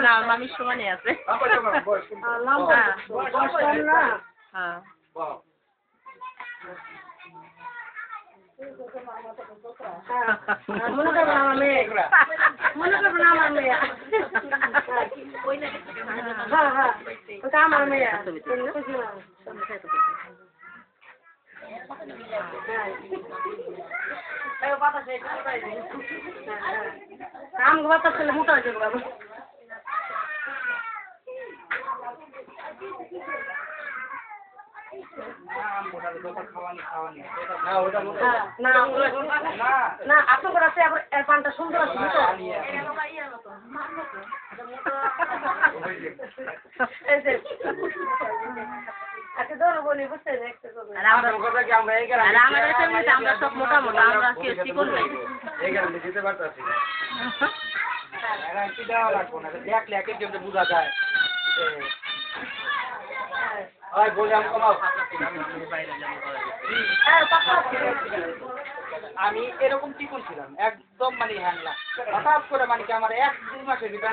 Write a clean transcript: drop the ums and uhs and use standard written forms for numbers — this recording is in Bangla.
না মামির সমানই আছে হ্যাঁ মনে করবো না আমার মেয়ে মনে করবো না আমার মেয়ে হ্যাঁ হ্যাঁ ওটা আমার মেয়ে আমাকে বাতাস ছেলে মোটা হয়ে যাবো বাবা না আপনার আছে পানটা সুন্দর আছে আমরা সব মোটা মোটা আমরা চিকন নাই বুঝা যায় আমি এরকম চিকন ছিলাম একদম মানে হ্যাংলা হঠাৎ করে মানে কি আমার 1-2 মাসের ভিতরে